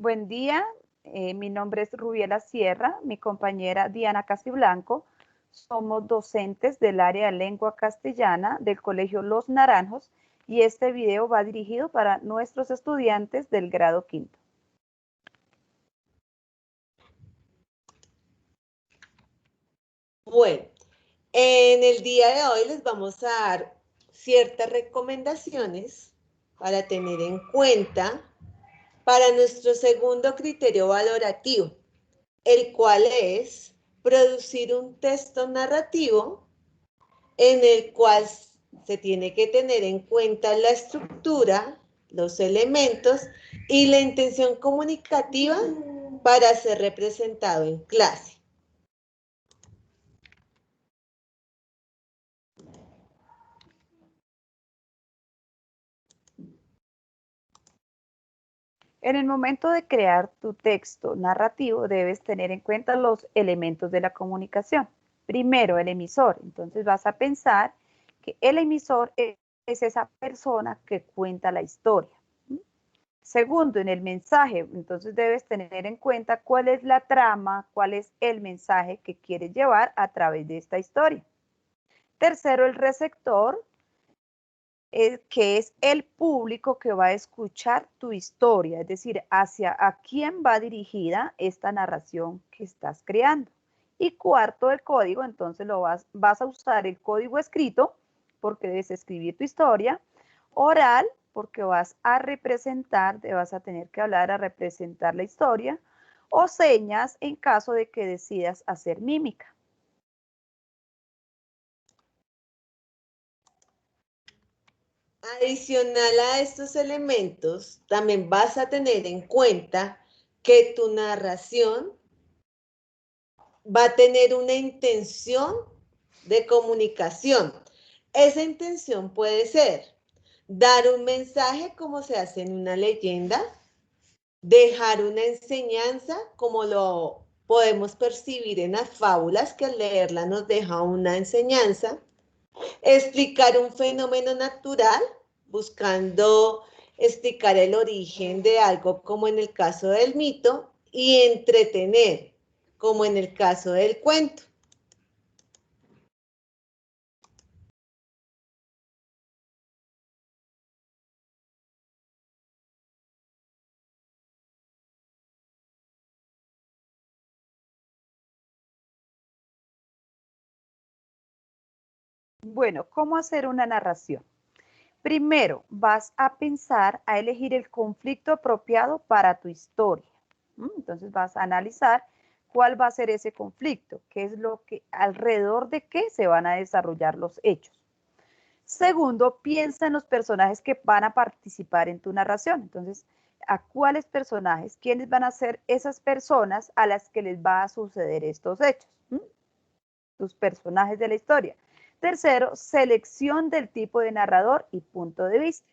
Buen día, mi nombre es Rubiela Sierra, mi compañera Diana Casiblanco. Somos docentes del área de lengua castellana del Colegio Los Naranjos y este video va dirigido para nuestros estudiantes del grado quinto. Bueno, en el día de hoy les vamos a dar ciertas recomendaciones para tener en cuenta para nuestro segundo criterio valorativo, el cual es producir un texto narrativo en el cual se tiene que tener en cuenta la estructura, los elementos y la intención comunicativa para ser representado en clase. En el momento de crear tu texto narrativo debes tener en cuenta los elementos de la comunicación. Primero, el emisor. Entonces vas a pensar que el emisor es esa persona que cuenta la historia. Segundo, en el mensaje, entonces debes tener en cuenta cuál es la trama, cuál es el mensaje que quieres llevar a través de esta historia. Tercero, el receptor, que es el público que va a escuchar tu historia, es decir, hacia a quién va dirigida esta narración que estás creando. Y cuarto, el código, entonces vas a usar el código escrito, porque debes escribir tu historia, oral, porque vas a representar, te vas a tener que hablar a representar la historia, o señas en caso de que decidas hacer mímica. Adicional a estos elementos, también vas a tener en cuenta que tu narración va a tener una intención de comunicación. Esa intención puede ser dar un mensaje como se hace en una leyenda, dejar una enseñanza como lo podemos percibir en las fábulas, que al leerla nos deja una enseñanza, explicar un fenómeno natural, buscando explicar el origen de algo como en el caso del mito, y entretener, como en el caso del cuento. Bueno, ¿cómo hacer una narración? Primero, vas a pensar a elegir el conflicto apropiado para tu historia. Entonces vas a analizar cuál va a ser ese conflicto, qué es lo que, alrededor de qué se van a desarrollar los hechos. Segundo, piensa en los personajes que van a participar en tu narración. Entonces, ¿a cuáles personajes? ¿Quiénes van a ser esas personas a las que les va a suceder estos hechos? Tus personajes de la historia. Tercero, selección del tipo de narrador y punto de vista.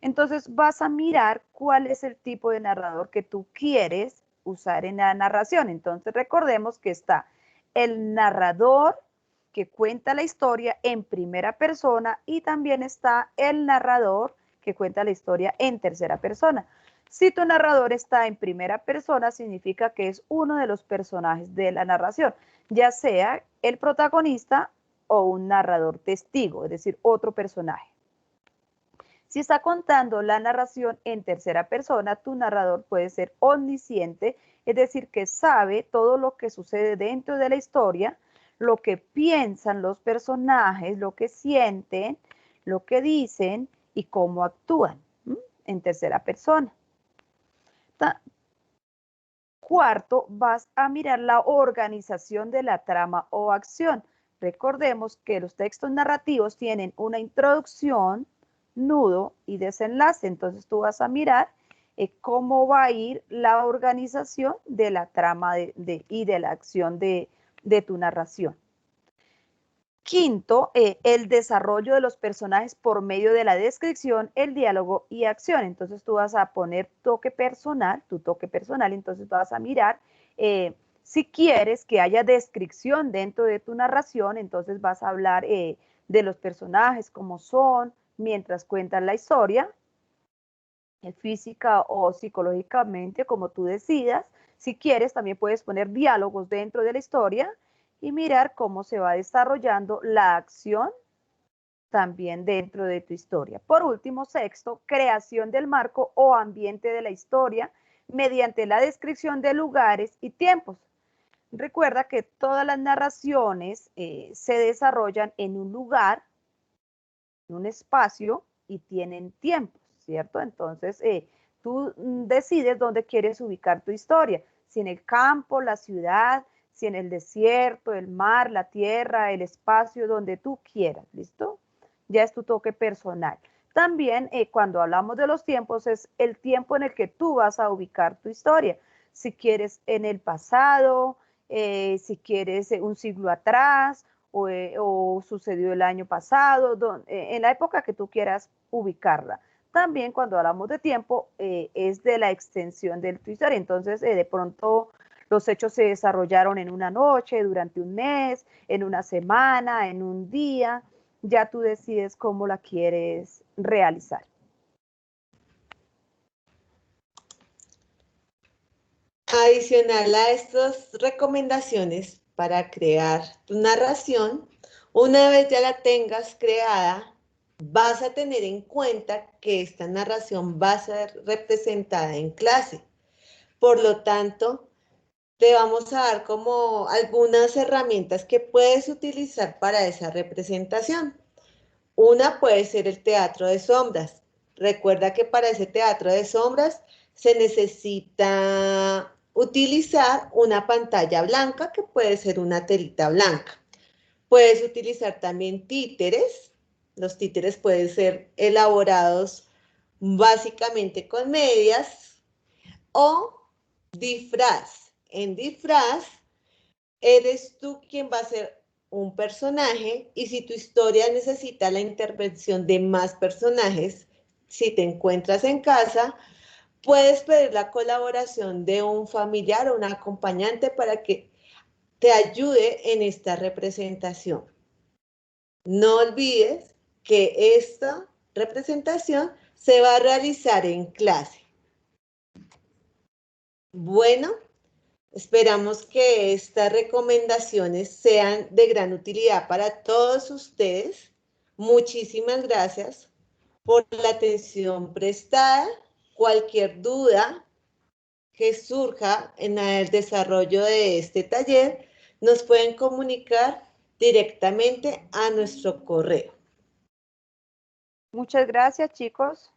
Entonces vas a mirar cuál es el tipo de narrador que tú quieres usar en la narración. Entonces recordemos que está el narrador que cuenta la historia en primera persona y también está el narrador que cuenta la historia en tercera persona. Si tu narrador está en primera persona, significa que es uno de los personajes de la narración, ya sea el protagonista o un narrador testigo, es decir, otro personaje. Si está contando la narración en tercera persona, tu narrador puede ser omnisciente, es decir, que sabe todo lo que sucede dentro de la historia, lo que piensan los personajes, lo que sienten, lo que dicen y cómo actúan en tercera persona. Cuarto, vas a mirar la organización de la trama o acción. Recordemos que los textos narrativos tienen una introducción, nudo y desenlace. Entonces tú vas a mirar cómo va a ir la organización de la trama y de la acción de tu narración. Quinto, el desarrollo de los personajes por medio de la descripción, el diálogo y acción. Entonces tú vas a poner toque personal, tu toque personal, entonces vas a mirar si quieres que haya descripción dentro de tu narración, entonces vas a hablar de los personajes, cómo son, mientras cuentan la historia. física o psicológicamente, como tú decidas. Si quieres, también puedes poner diálogos dentro de la historia y mirar cómo se va desarrollando la acción también dentro de tu historia. Por último, sexto, creación del marco o ambiente de la historia mediante la descripción de lugares y tiempos. Recuerda que todas las narraciones se desarrollan en un lugar, en un espacio y tienen tiempos, ¿cierto? Entonces, tú decides dónde quieres ubicar tu historia, si en el campo, la ciudad, si en el desierto, el mar, la tierra, el espacio, donde tú quieras, ¿listo? Ya es tu toque personal. También cuando hablamos de los tiempos es el tiempo en el que tú vas a ubicar tu historia. Si quieres en el pasado, si quieres un siglo atrás o sucedió el año pasado, en la época que tú quieras ubicarla. También cuando hablamos de tiempo es de la extensión de tu historia. Entonces, de pronto los hechos se desarrollaron en una noche, durante un mes, en una semana, en un día. Ya tú decides cómo la quieres realizar. Adicional a estas recomendaciones para crear tu narración, una vez ya la tengas creada, vas a tener en cuenta que esta narración va a ser representada en clase. Por lo tanto, te vamos a dar como algunas herramientas que puedes utilizar para esa representación. Una puede ser el teatro de sombras. Recuerda que para ese teatro de sombras se necesita utilizar una pantalla blanca que puede ser una telita blanca. Puedes utilizar también títeres. Los títeres pueden ser elaborados básicamente con medias o disfraz. En disfraz eres tú quien va a ser un personaje y si tu historia necesita la intervención de más personajes, si te encuentras en casa, puedes pedir la colaboración de un familiar o un acompañante para que te ayude en esta representación. No olvides que esta representación se va a realizar en clase. Bueno, esperamos que estas recomendaciones sean de gran utilidad para todos ustedes. Muchísimas gracias por la atención prestada. Cualquier duda que surja en el desarrollo de este taller, nos pueden comunicar directamente a nuestro correo. Muchas gracias, chicos.